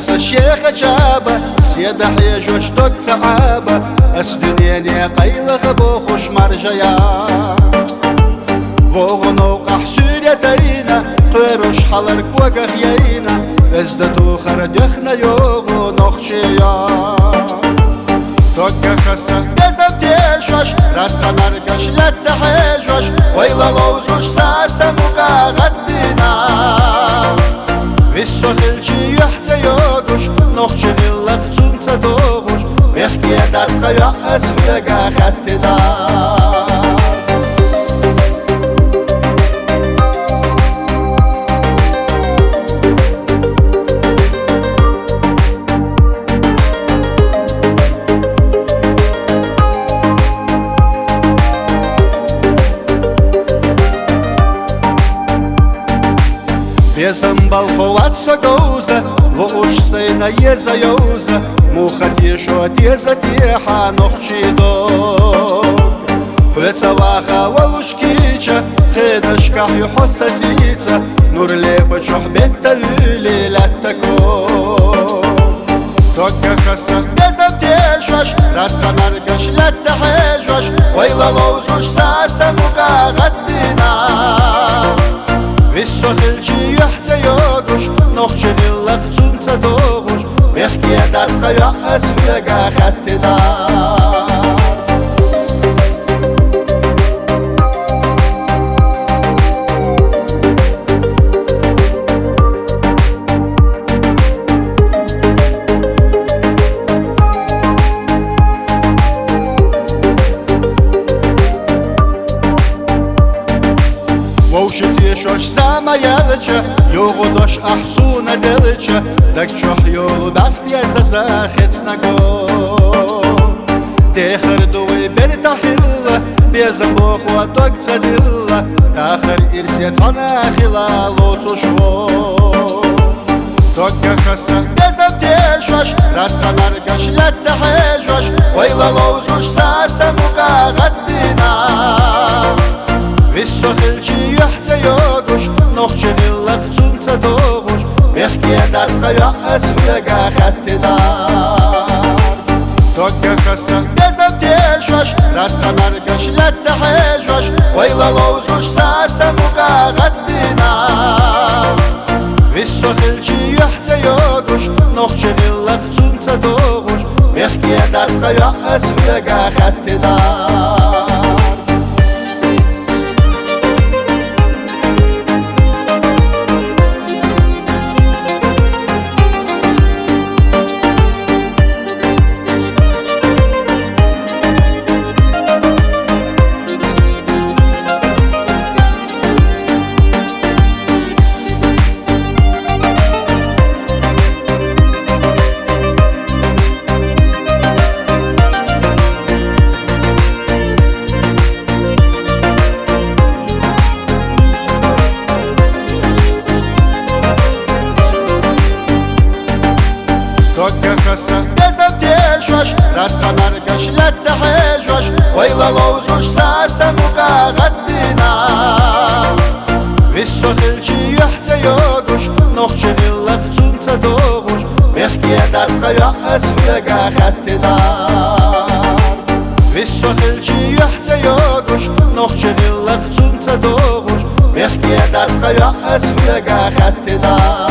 نفس الشيخ جابه سيد حيجوش دوك تعابه أسدنيني قيلغ بوخش مرجيا وغنو قحسوريا ترينا قيروش حلرك وقغيينا ازددو خردخنا يوغو نخشيا توقع خسا بيزم تيشوش راس خمرقش لتحيجوش ويلا لوزوش ساسا مقاغدنا ويسو خلجي يحتى يوغوش نخشي غلق تنسى دوغوش بيحكي داسقا يأس فلقا خدنا بيزم بالفوات سقوزة لوش سينا يزا يوزة موخت يشوت يزا تيحا نخشي دوك حويتsa واخا ولوش كيجا خيدش كح يحس تيتا نور ليبا جوح بيتا يولي لتكوك توقع خسا بيزم تيشوش راس خمرقش لتحيجوش ويلا لوزوش ساسا مقاغدنا ويسو خلجي يحتى يوغوش نخشي غلق تنسى دوغوش بيحكي داسقا يأس فلقا خدنا ووشت يشوش ساما يلجا يوغدوش أحسونا دلجا دك جوح يوغ باست يزازا خيتنا قول ديخر دوي برتاحيلا بيزن بوخ ودوك تدلا داخر إرسيت عنا خلال وتشغول توقع خسا بيزن تيشوش راس خمرقش لتحيجوش ويلا لوزوش ساسا مقاغدنا ويسو خلجي يحتى يوغوش نخشي غلق تنسى دوغوش بيحكي داسقا يأس فلقا خدنا توقع خسا بيزم تيشوش راس خمرقش لتحيجوش ويلا لوزوش ساسا مقاغدنا ويسو خلجي يحتى يوغوش نخشي غلق تنسى دوغوش بيحكي داسقا يأس فلقا خدنا توقع خسا بيزم تيشوش راس خمرقش لتحيجوش ويلا لوزوش ساسا مقاغدنا ويسو خلجي يحتى يوغوش نخشي غلق تنسى دوغوش بيحكي داسقا يأس فلقا خدنا ويسو خلجي يحتى يوغوش نخشي غلق تنسى دوغوش بيحكي داسقا يأس فلقا خدنا